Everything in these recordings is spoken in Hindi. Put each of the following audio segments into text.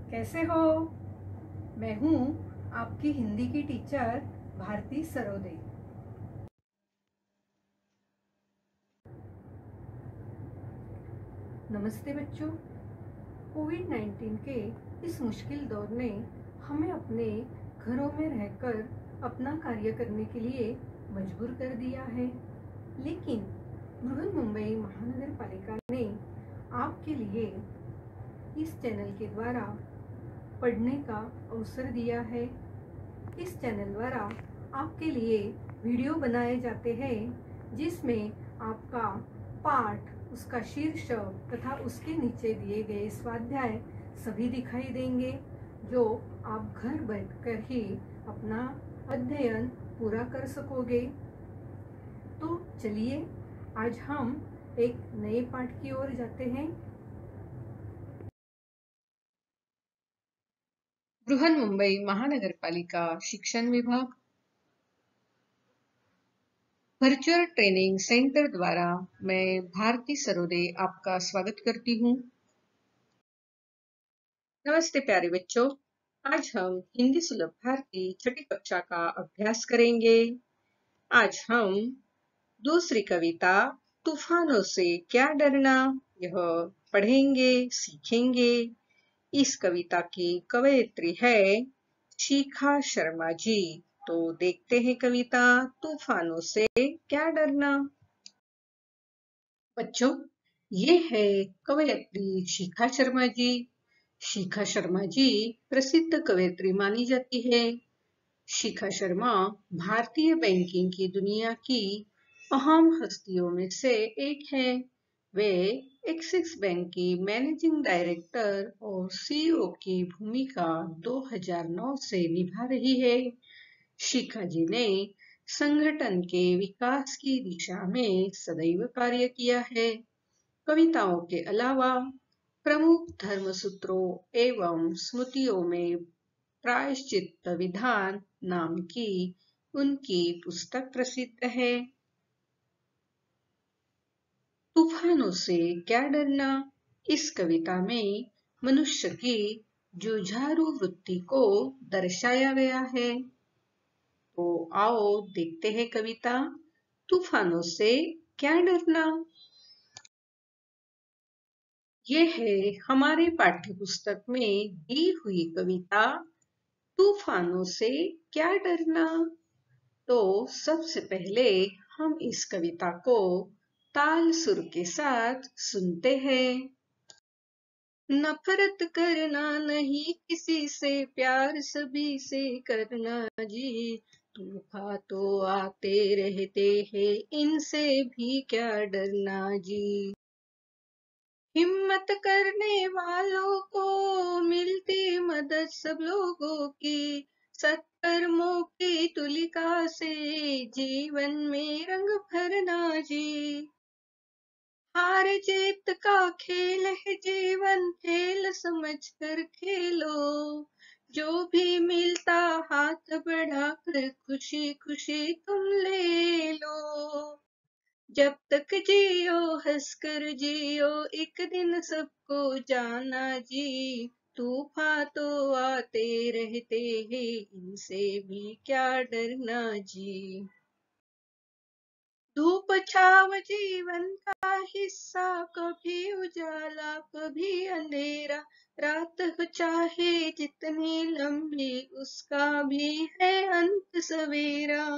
कैसे हो? मैं हूँ आपकी हिंदी की टीचर भारती सरोदे। नमस्ते बच्चों। कोविड-19 के इस मुश्किल दौर ने हमें अपने घरों में रहकर अपना कार्य करने के लिए मजबूर कर दिया है, लेकिन बृहन मुंबई महानगर पालिका ने आपके लिए इस चैनल के द्वारा पढ़ने का अवसर दिया है। इस चैनल द्वारा आपके लिए वीडियो बनाए जाते हैं जिसमें आपका पाठ, उसका शीर्षक तथा उसके नीचे दिए गए स्वाध्याय सभी दिखाई देंगे, जो आप घर बैठकर ही अपना अध्ययन पूरा कर सकोगे। तो चलिए आज हम एक नए पाठ की ओर जाते हैं। बृहन मुंबई महानगर पालिका शिक्षण विभाग वर्चुअल ट्रेनिंग सेंटर द्वारा मैं भारती सरोदे आपका स्वागत करती हूँ। नमस्ते प्यारे बच्चों, आज हम हिंदी सुलभ भारती छठी कक्षा का अभ्यास करेंगे। आज हम दूसरी कविता तूफानों से क्या डरना यह पढ़ेंगे, सीखेंगे। इस कविता की कवयित्री है शिखा शर्मा जी। तो देखते हैं कविता तूफानों से क्या डरना। बच्चों, ये है कवयित्री शिखा शर्मा जी। शिखा शर्मा जी प्रसिद्ध कवयित्री मानी जाती है। शिखा शर्मा भारतीय बैंकिंग की दुनिया की अहम हस्तियों में से एक है। वे एक्सिस बैंक की मैनेजिंग डायरेक्टर और सीईओ की भूमिका 2009 से निभा रही है। शिखा जी ने संगठन के विकास की दिशा में सदैव कार्य किया है। कविताओं के अलावा प्रमुख धर्म सूत्रों एवं स्मृतियों में प्रायश्चित्त विधान नाम की उनकी पुस्तक प्रसिद्ध है। तूफानों से क्या डरना इस कविता में मनुष्य की जुझारू वृत्ति को दर्शाया गया है। तो आओ देखते हैं कविता तूफानों से क्या डरना। ये है हमारे पाठ्य पुस्तक में दी हुई कविता तूफानों से क्या डरना। तो सबसे पहले हम इस कविता को ताल सुर के साथ सुनते हैं। नफरत करना नहीं किसी से, प्यार सभी से करना जी। तूफान तो आते रहते हैं, इनसे भी क्या डरना जी। हिम्मत करने वालों को मिलती मदद सब लोगों की, सत्कर्मों की तुलिका से जीवन में रंग भरना जी। हार जीत का खेल है जीवन, खेल समझकर खेलो। जो भी मिलता हाथ बढ़ाकर खुशी खुशी तुम ले लो। जब तक जियो हंसकर जियो, एक दिन सबको जाना जी। तूफान तो आते रहते हैं, इनसे भी क्या डरना जी। धूप छाव जीवन का हिस्सा, कभी उजाला कभी अंधेरा। रात हो चाहे जितनी लंबी, उसका भी है अंत सवेरा।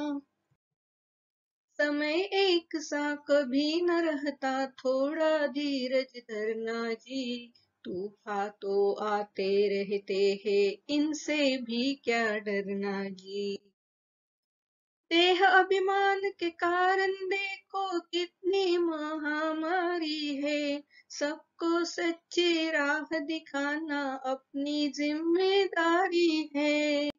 समय एक सा कभी न रहता, थोड़ा धीरज धरना जी। तूफान तो आते रहते हैं, इनसे भी क्या डरना जी। देह अभिमान के कारण देखो कितनी महामारी है। सबको सच्ची राह दिखाना अपनी जिम्मेदारी है।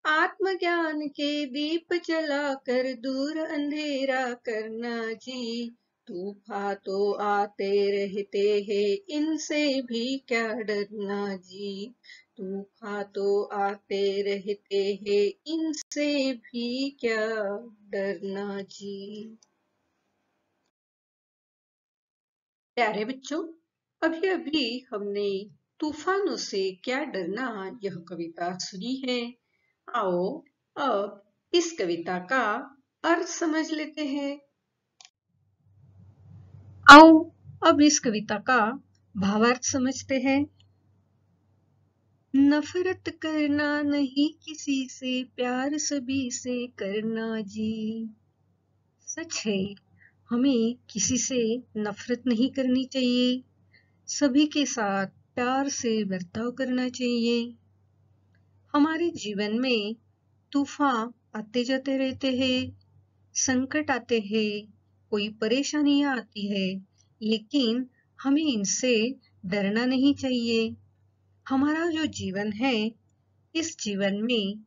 आत्मज्ञान के दीप जलाकर दूर अंधेरा करना जी। तूफान तो आते रहते हैं, इनसे भी क्या डरना जी। तूफान तो आते रहते हैं, इनसे भी क्या डरना जी। प्यारे बच्चों, अभी अभी हमने तूफानों से क्या डरना, यह कविता सुनी है। आओ अब इस कविता का अर्थ समझ लेते हैं। आओ अब इस कविता का भावार्थ समझते हैं। नफरत करना नहीं किसी से, प्यार सभी से करना जी। सच है, हमें किसी से नफरत नहीं करनी चाहिए, सभी के साथ प्यार से बर्ताव करना चाहिए। हमारे जीवन में तूफान आते जाते रहते हैं, संकट आते हैं, कोई परेशानियां आती है, लेकिन हमें इनसे डरना नहीं चाहिए। हमारा जो जीवन है, इस जीवन में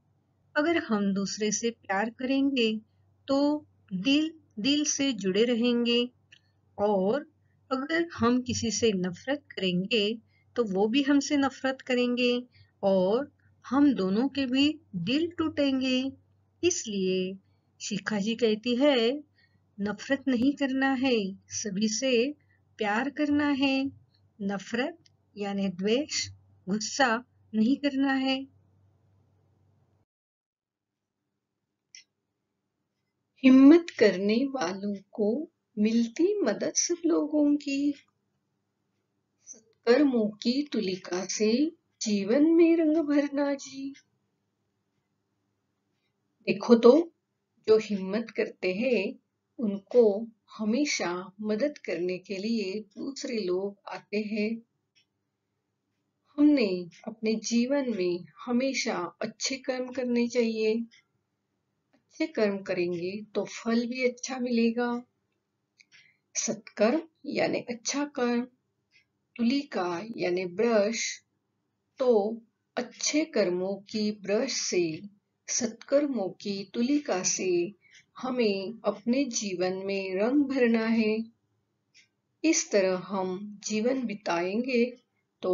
अगर हम दूसरे से प्यार करेंगे तो दिल दिल से जुड़े रहेंगे, और अगर हम किसी से नफरत करेंगे तो वो भी हमसे नफरत करेंगे और हम दोनों के भी दिल टूटेंगे। इसलिए शिखा जी कहती है, नफरत नहीं करना है, सभी से प्यार करना है। नफरत यानी द्वेष, गुस्सा नहीं करना है। हिम्मत करने वालों को मिलती मदद सब लोगों की, कर्मों की तुलिका से जीवन में रंग भरना जी। देखो तो, जो हिम्मत करते हैं उनको हमेशा मदद करने के लिए दूसरे लोग आते हैं। हमने अपने जीवन में हमेशा अच्छे कर्म करने चाहिए। अच्छे कर्म करेंगे तो फल भी अच्छा मिलेगा। सत्कर्म यानी अच्छा कर्म, तुलिका यानी ब्रश। तो अच्छे कर्मों की ब्रश से, सत्कर्मों की तुलिका से हमें अपने जीवन में रंग भरना है। इस तरह हम जीवन बिताएंगे तो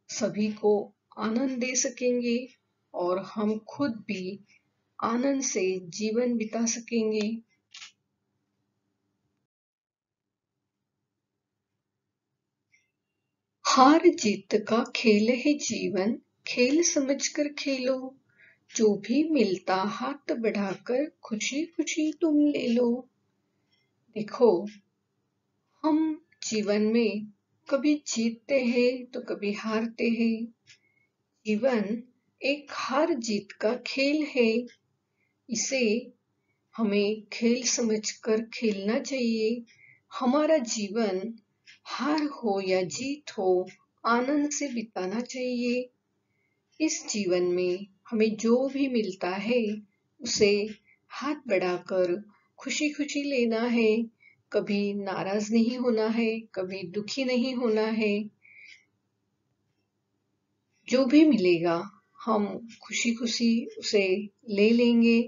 सभी को आनंद दे सकेंगे और हम खुद भी आनंद से जीवन बिता सकेंगे। हार जीत का खेल है जीवन, खेल समझकर खेलो। जो भी मिलता हाथ बढ़ाकर खुशी खुशी तुम ले लो। देखो, हम जीवन में कभी जीतते हैं तो कभी हारते हैं। जीवन एक हार जीत का खेल है। इसे हमें खेल समझकर खेलना चाहिए। हमारा जीवन हार हो या जीत हो, आनंद से बिताना चाहिए। इस जीवन में हमें जो भी मिलता है उसे हाथ बढ़ाकर खुशी खुशी लेना है। कभी नाराज नहीं होना है, कभी दुखी नहीं होना है। जो भी मिलेगा हम खुशी खुशी उसे ले लेंगे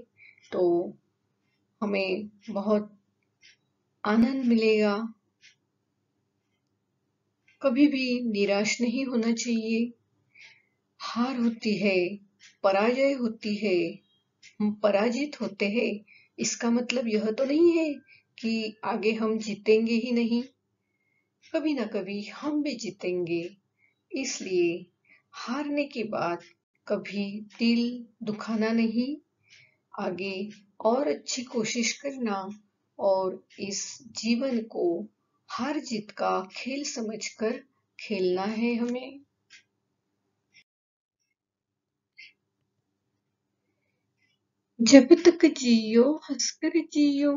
तो हमें बहुत आनंद मिलेगा। कभी भी निराश नहीं होना चाहिए। हार होती है, पराजय होती है, हम पराजित होते हैं, इसका मतलब यह तो नहीं है कि आगे हम जीतेंगे ही नहीं। कभी ना कभी हम भी जीतेंगे। इसलिए हारने के बाद कभी दिल दुखाना नहीं, आगे और अच्छी कोशिश करना और इस जीवन को हार जीत का खेल समझकर खेलना है हमें। जब तक जियो हंसकर जियो,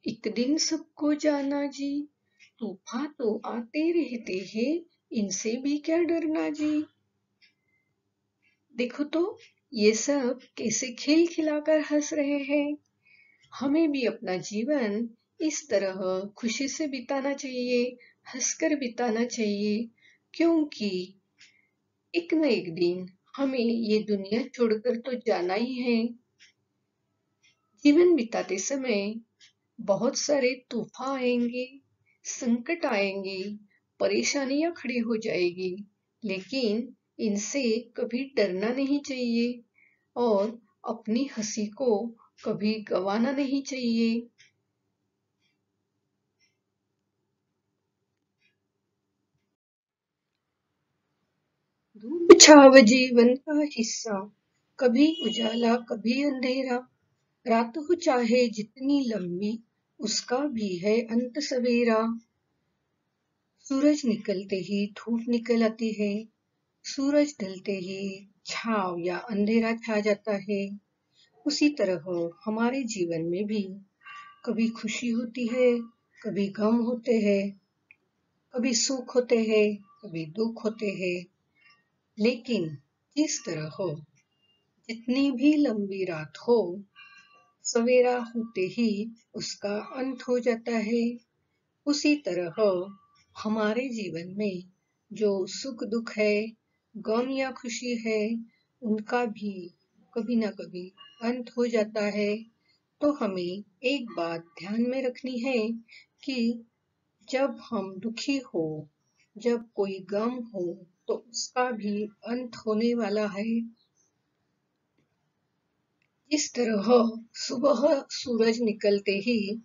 एक दिन सबको जाना जी। तूफान तो आते रहते हैं, इनसे भी क्या डरना जी। देखो तो, ये सब कैसे खेल खिलाकर हंस रहे हैं। हमें भी अपना जीवन इस तरह खुशी से बिताना चाहिए, हंसकर बिताना चाहिए, क्योंकि एक न एक दिन हमें ये दुनिया छोड़कर तो जाना ही है। जीवन बिताते समय बहुत सारे तूफान आएंगे, संकट आएंगे, परेशानियां खड़ी हो जाएगी, लेकिन इनसे कभी डरना नहीं चाहिए और अपनी हंसी को कभी गंवाना नहीं चाहिए। धूप छाव जीवन का हिस्सा, कभी उजाला कभी अंधेरा, रात हो चाहे जितनी लंबी, उसका भी है अंत सवेरा। सूरज निकलते ही धूप निकल आती है, सूरज ढलते ही छाव या अंधेरा छा जाता है। उसी तरह हमारे जीवन में भी कभी खुशी होती है, कभी गम होते हैं, कभी सुख होते हैं, कभी दुख होते हैं। लेकिन जिस तरह हो, जितनी भी लंबी रात हो, सवेरा होते ही उसका अंत हो जाता है। उसी तरह हमारे जीवन में जो सुख दुख है, गम या खुशी है, उनका भी कभी ना कभी अंत हो जाता है। तो हमें एक बात ध्यान में रखनी है कि जब हम दुखी हो, जब कोई गम हो, तो उसका भी अंत होने वाला है। इस तरह सुबह सूरज निकलते ही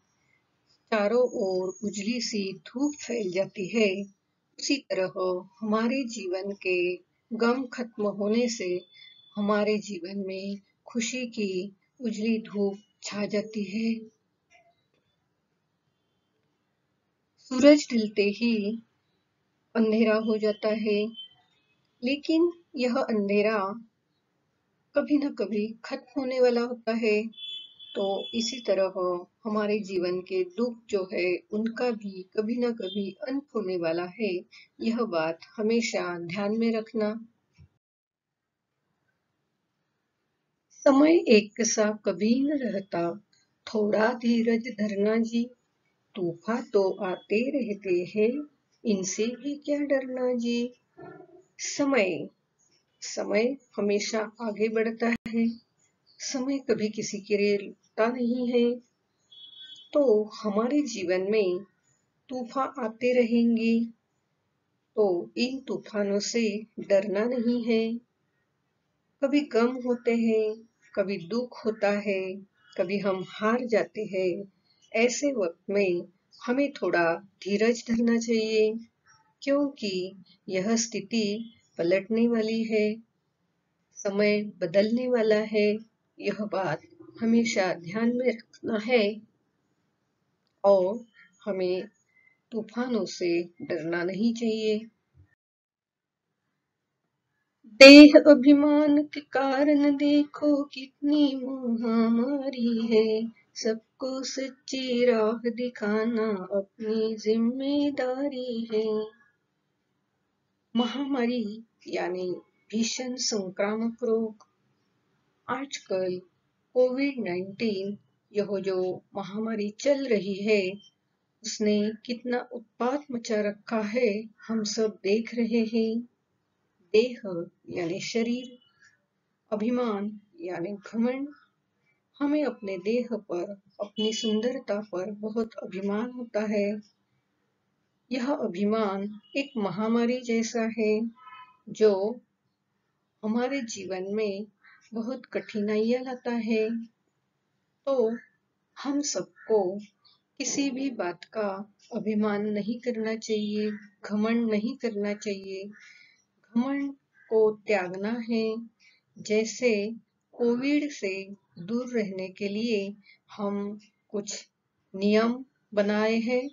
चारों ओर उजली सी धूप फैल जाती है, उसी तरह हमारे जीवन के गम खत्म होने से हमारे जीवन में खुशी की उजली धूप छा जाती है। सूरज ढलते ही अंधेरा हो जाता है, लेकिन यह अंधेरा कभी न कभी खत्म होने वाला होता है। तो इसी तरह हमारे जीवन के दुख जो है, उनका भी कभी न कभी अंत होने वाला है। यह बात हमेशा ध्यान में रखना। समय एक सा कभी न रहता, थोड़ा धीरज धरना जी, तूफान तो आते रहते हैं, इनसे भी क्या डरना जी। समय समय हमेशा आगे बढ़ता है, समय कभी किसी के लिए रुकता नहीं है। तो हमारे जीवन में तूफान आते रहेंगे, तो इन तूफानों से डरना नहीं है। कभी गम होते हैं, कभी दुख होता है, कभी हम हार जाते हैं। ऐसे वक्त में हमें थोड़ा धीरज धरना चाहिए, क्योंकि यह स्थिति पलटने वाली है, समय बदलने वाला है। यह बात हमेशा ध्यान में रखना है और हमें तूफानों से डरना नहीं चाहिए। देह अभिमान के कारण देखो कितनी महामारी है, सबको सच्ची राह दिखाना अपनी जिम्मेदारी है। महामारी यानी भीषण संक्रामक रोग। आजकल कोविड-19 यह जो महामारी चल रही है, उसने कितना उत्पात मचा रखा है, हम सब देख रहे हैं। देह यानी शरीर, अभिमान यानी घमंड। हमें अपने देह पर, अपनी सुंदरता पर बहुत अभिमान होता है। यह अभिमान एक महामारी जैसा है, जो हमारे जीवन में बहुत कठिनाइयां लाता है। तो हम सबको किसी भी बात का अभिमान नहीं करना चाहिए, घमंड नहीं करना चाहिए। घमंड को त्यागना है। जैसे कोविड से दूर रहने के लिए हम कुछ नियम बनाए हैं,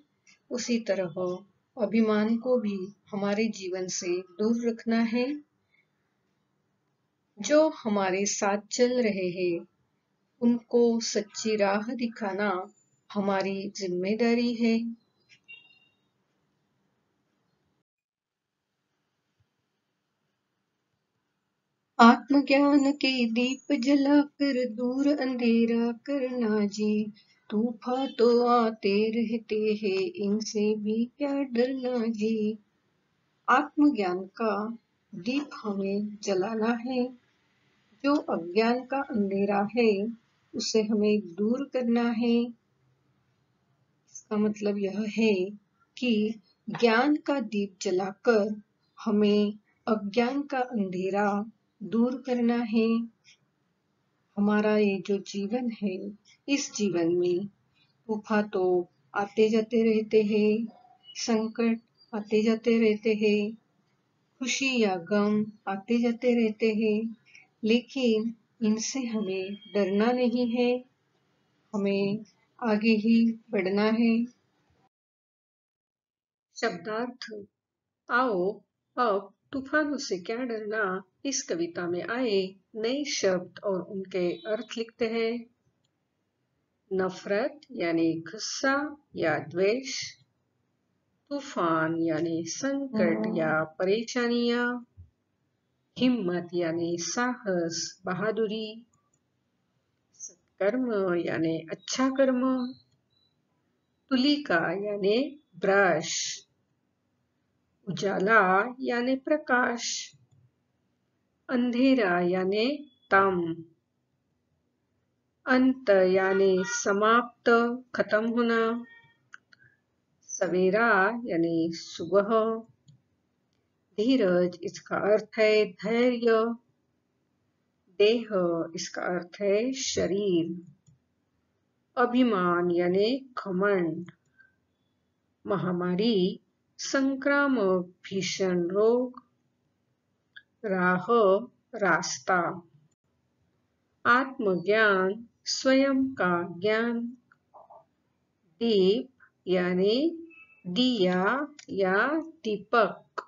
उसी तरह अभिमान को भी हमारे जीवन से दूर रखना है। जो हमारे साथ चल रहे हैं, उनको सच्ची राह दिखाना हमारी जिम्मेदारी है। आत्मज्ञान के दीप जलाकर दूर अंधेरा करना जी, तूफान तो आते रहते हैं, इनसे भी क्या डरना जी। आत्मज्ञान का दीप हमें जलाना है। जो अज्ञान का अंधेरा है, उसे हमें दूर करना है। इसका मतलब यह है कि ज्ञान का दीप जलाकर हमें अज्ञान का अंधेरा दूर करना है। हमारा ये जो जीवन है, इस जीवन में तूफान तो आते जाते रहते हैं, संकट आते जाते रहते हैं, खुशी या गम आते जाते रहते हैं, लेकिन इनसे हमें डरना नहीं है, हमें आगे ही बढ़ना है। शब्दार्थ। आओ अब तूफानों से क्या डरना इस कविता में आए नए शब्द और उनके अर्थ लिखते हैं। नफरत यानी गुस्सा या द्वेष, तूफान यानी संकट या परेशानियां, हिम्मत यानी साहस बहादुरी, सत्कर्म यानी अच्छा कर्म, तुलिका यानी ब्रश, उजाला यानी प्रकाश, अंधेरा यानी तम, अंत यानी समाप्त खत्म होना, सवेरा यानी सुबह, धीरज इसका अर्थ है धैर्य, देह इसका अर्थ है शरीर, अभिमान यानी घमंड, महामारी संक्रामक भीषण रोग, राह रास्ता, आत्मज्ञान स्वयं का ज्ञान, दीप यानी दिया या दीपक।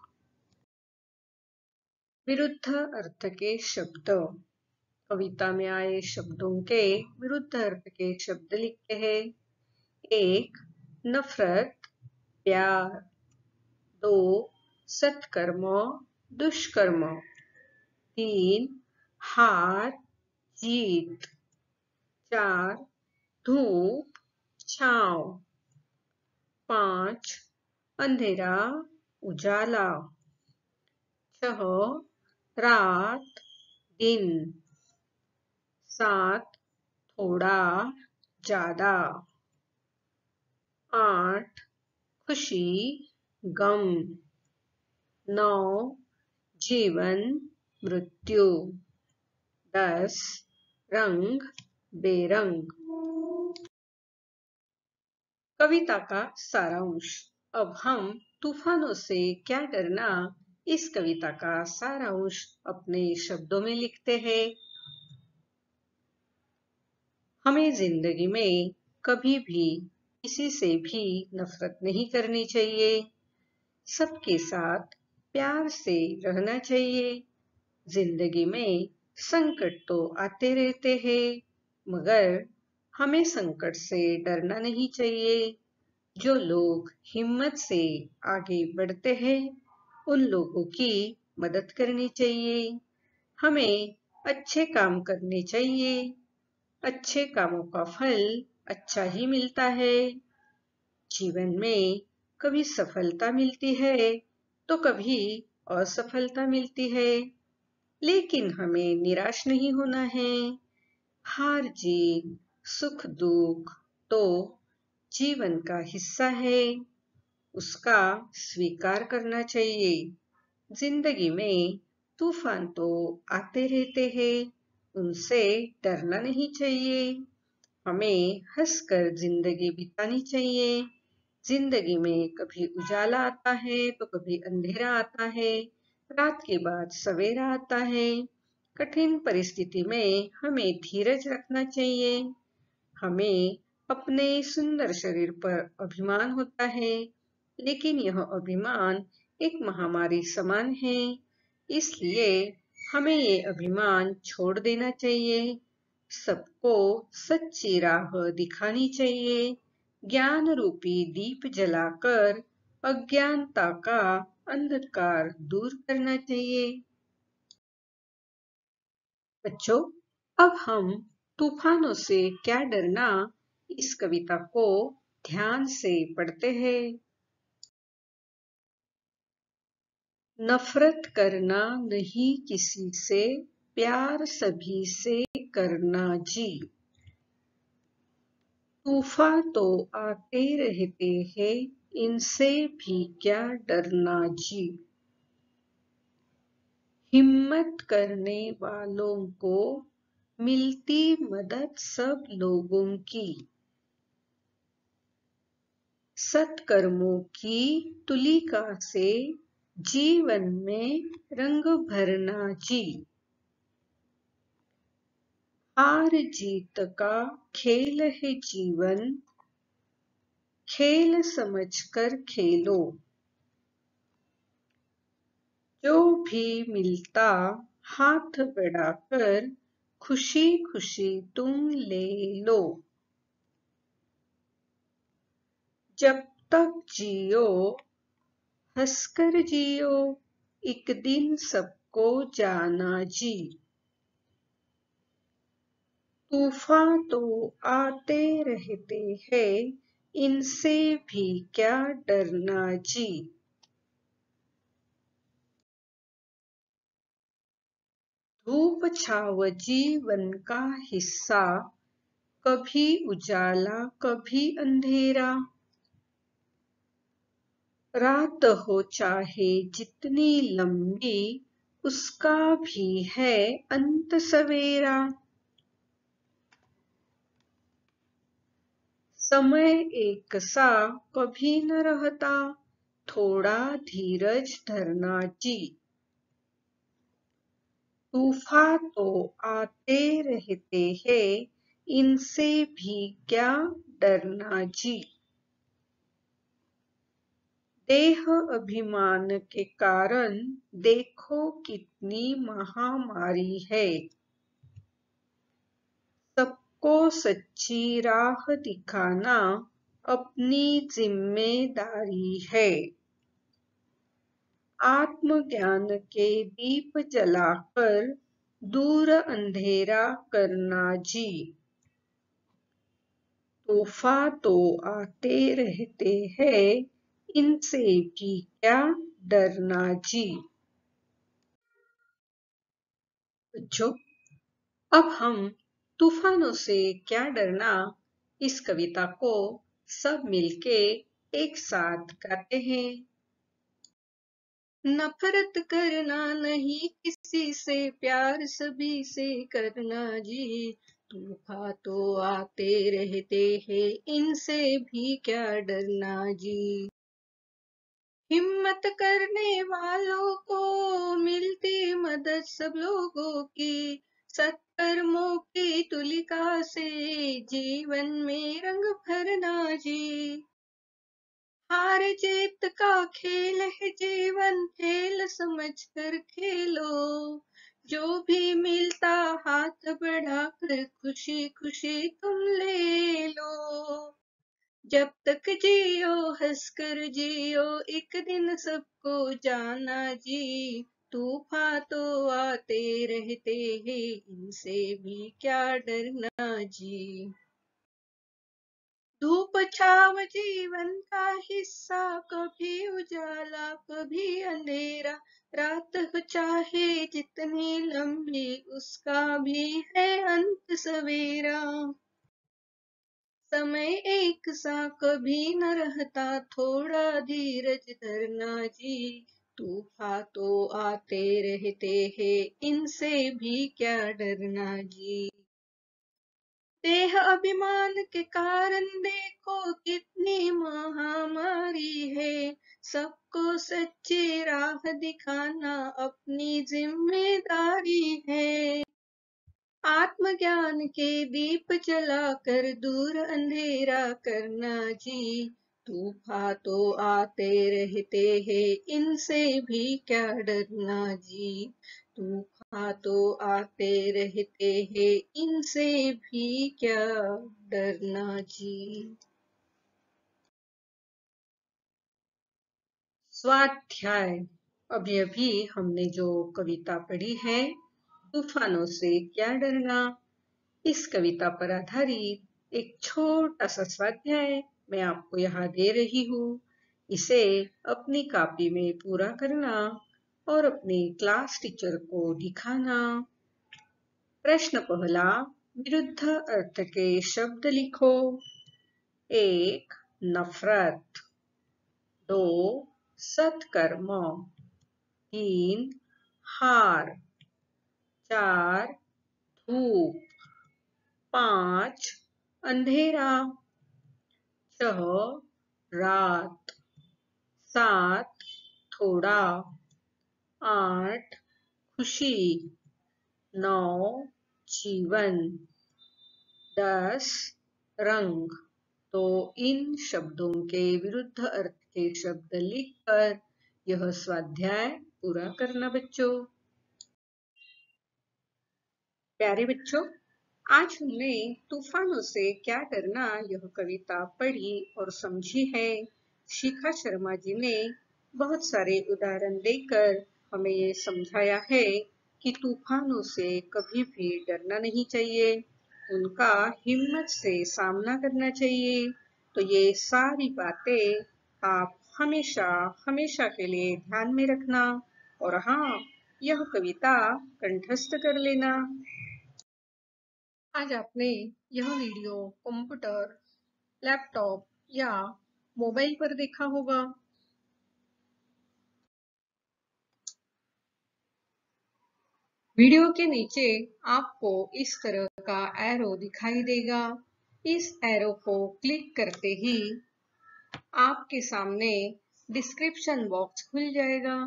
विरुद्ध अर्थ के शब्द। कविता में आए शब्दों के विरुद्ध अर्थ के शब्द लिखते हैं। 1. नफरत प्यार, 2. सत्कर्म दुष्कर्म, 3. हार जीत, 4. धूप छांव, 5. अंधेरा उजाला, 6. रात दिन, 7. थोड़ा ज्यादा, 8. खुशी गम, 9. जीवन मृत्यु, 10. रंग बेरंग। कविता का सारांश। अब हम तूफानों से क्या डरना इस कविता का सारांश अपने शब्दों में लिखते हैं। हमें जिंदगी में कभी भी किसी से भी नफरत नहीं करनी चाहिए, सबके साथ प्यार से रहना चाहिए। जिंदगी में संकट तो आते रहते हैं, मगर हमें संकट से डरना नहीं चाहिए। जो लोग हिम्मत से आगे बढ़ते हैं, उन लोगों की मदद करनी चाहिए। हमें अच्छे काम करने चाहिए, अच्छे कामों का फल अच्छा ही मिलता है। जीवन में कभी सफलता मिलती है तो कभी असफलता मिलती है, लेकिन हमें निराश नहीं होना है। हार जीत सुख दुख तो जीवन का हिस्सा है, उसका स्वीकार करना चाहिए। जिंदगी में तूफान तो आते रहते हैं, उनसे डरना नहीं चाहिए। हमें हंसकर जिंदगी बितानी चाहिए। जिंदगी में कभी उजाला आता है तो कभी अंधेरा आता है, रात के बाद सवेरा आता है। कठिन परिस्थिति में हमें धीरज रखना चाहिए। हमें अपने सुंदर शरीर पर अभिमान होता है, लेकिन यह अभिमान एक महामारी समान है, इसलिए हमें ये अभिमान छोड़ देना चाहिए। सबको सच्ची राह दिखानी चाहिए। ज्ञान रूपी दीप जलाकर अज्ञानता का अंधकार दूर करना चाहिए। बच्चों, अब हम तूफानों से क्या डरना इस कविता को ध्यान से पढ़ते हैं। नफरत करना नहीं किसी से, प्यार सभी से करना जी। तूफान तो आते रहते हैं, इनसे भी क्या डरना जी। हिम्मत करने वालों को मिलती मदद सब लोगों की। सत्कर्मों की तुलिका से जीवन में रंग भरना जी। हार जीत का खेल है जीवन, खेल समझकर खेलो। जो भी मिलता हाथ बढ़ाकर खुशी खुशी तुम ले लो। जब तक जियो हंसकर जियो, एक दिन सबको जाना जी। तूफान तो आते रहते हैं, इनसे भी क्या डरना जी। धूप छाव जीवन का हिस्सा, कभी उजाला कभी अंधेरा। रात हो चाहे जितनी लंबी, उसका भी है अंत सवेरा। समय एक सा कभी न रहता, थोड़ा धीरज धरना जी। तूफान तो आते रहते हैं, इनसे भी क्या डरना जी। देह अभिमान के कारण देखो कितनी महामारी है। सबको सच्ची राह दिखाना अपनी जिम्मेदारी है। आत्मज्ञान के दीप जलाकर दूर अंधेरा करना जी। तूफान तो आते रहते हैं, इनसे भी क्या डरना जी। बच्चों, अब हम तूफानों से क्या डरना इस कविता को सब मिलके एक साथ गाते हैं। नफरत करना नहीं किसी से, प्यार सभी से करना जी। तूफान तो आते रहते हैं, इनसे भी क्या डरना जी। हिम्मत करने वालों को मिलती मदद सब लोगों की, सत्कर्मों की तुलिका से जीवन में रंग भरना जी। हार जीत का खेल है जीवन, खेल समझकर खेलो। जो भी मिलता हाथ बढ़ाकर खुशी खुशी तुम ले लो। जब तक जियो हंसकर जियो, एक दिन सबको जाना जी। तूफान तो आते रहते हैं, इनसे भी क्या डरना जी। धूप छाव जीवन का हिस्सा, कभी उजाला कभी अंधेरा। रात हो चाहे जितनी लंबी, उसका भी है अंत सवेरा। समय एक सा कभी न रहता, थोड़ा धीरज धरना जी। तूफान तो आते रहते हैं, इनसे भी क्या डरना जी। देह अभिमान के कारण देखो कितनी महामारी है। सबको सच्ची राह दिखाना अपनी जिम्मेदारी है। आत्मज्ञान के दीप जलाकर दूर अंधेरा करना जी। तूफान तो आते रहते हैं, इनसे भी क्या डरना जी। तूफान तो आते रहते हैं, इनसे भी क्या डरना जी। स्वाध्याय। अभी अभी हमने जो कविता पढ़ी है, तूफानों से क्या डरना, इस कविता पर आधारित एक छोटा सा स्वाध्याय मैं आपको यहाँ दे रही हूँ। इसे अपनी कॉपी में पूरा करना और अपने क्लास टीचर को दिखाना। प्रश्न पहला, विरुद्ध अर्थ के शब्द लिखो। 1. नफरत। 2. सत्कर्म। 3. हार। 4. धूप। 5. अंधेरा। 6. रात। 7. थोड़ा, 8 खुशी, 9 जीवन, 10 रंग। तो इन शब्दों के विरुद्ध अर्थ के शब्द लिखकर यह स्वाध्याय पूरा करना बच्चों। प्यारे बच्चों, आज हमने तूफानों से क्या डरना यह कविता पढ़ी और समझी है। शिखा शर्मा जी ने बहुत सारे उदाहरण देकर हमें ये समझाया है कि तूफानों से कभी भी डरना नहीं चाहिए, उनका हिम्मत से सामना करना चाहिए। तो ये सारी बातें आप हमेशा हमेशा के लिए ध्यान में रखना और हाँ, यह कविता कंठस्थ कर लेना। आज आपने यह वीडियो कंप्यूटर, लैपटॉप या मोबाइल पर देखा होगा। वीडियो के नीचे आपको इस तरह का एरो दिखाई देगा। इस एरो को क्लिक करते ही आपके सामने डिस्क्रिप्शन बॉक्स खुल जाएगा।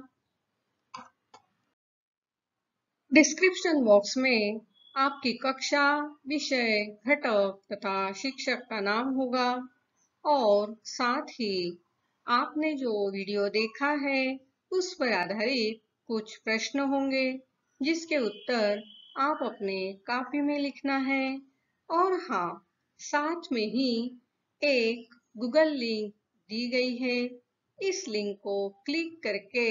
डिस्क्रिप्शन बॉक्स में आपकी कक्षा, विषय, घटक तथा शिक्षक का नाम होगा और साथ ही आपने जो वीडियो देखा है उस पर आधारित कुछ प्रश्न होंगे जिसके उत्तर आप अपने कॉपी में लिखना है। और हाँ, साथ में ही एक गूगल लिंक दी गई है। इस लिंक को क्लिक करके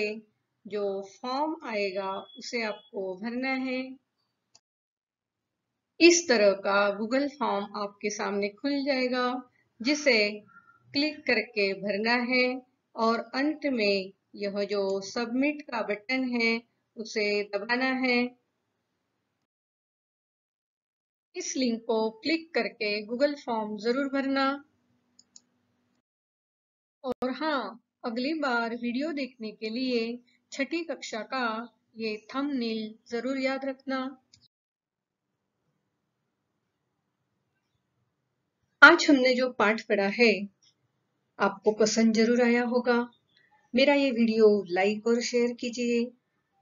जो फॉर्म आएगा उसे आपको भरना है। इस तरह का गूगल फॉर्म आपके सामने खुल जाएगा जिसे क्लिक करके भरना है और अंत में यह जो सबमिट का बटन है उसे दबाना है। इस लिंक को क्लिक करके गूगल फॉर्म जरूर भरना। और हाँ, अगली बार वीडियो देखने के लिए छठी कक्षा का ये थंबनेल जरूर याद रखना। आज हमने जो पाठ पढ़ा है आपको पसंद जरूर आया होगा। मेरा ये वीडियो लाइक और शेयर कीजिए,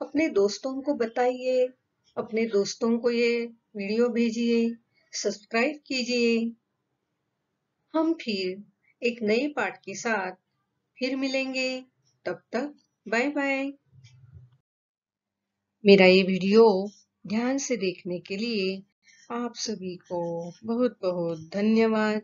अपने दोस्तों को बताइए, अपने दोस्तों को ये वीडियो भेजिए, सब्सक्राइब कीजिए। हम फिर एक नए पाठ के साथ फिर मिलेंगे। तब तक बाय बाय। मेरा ये वीडियो ध्यान से देखने के लिए आप सभी को बहुत बहुत धन्यवाद।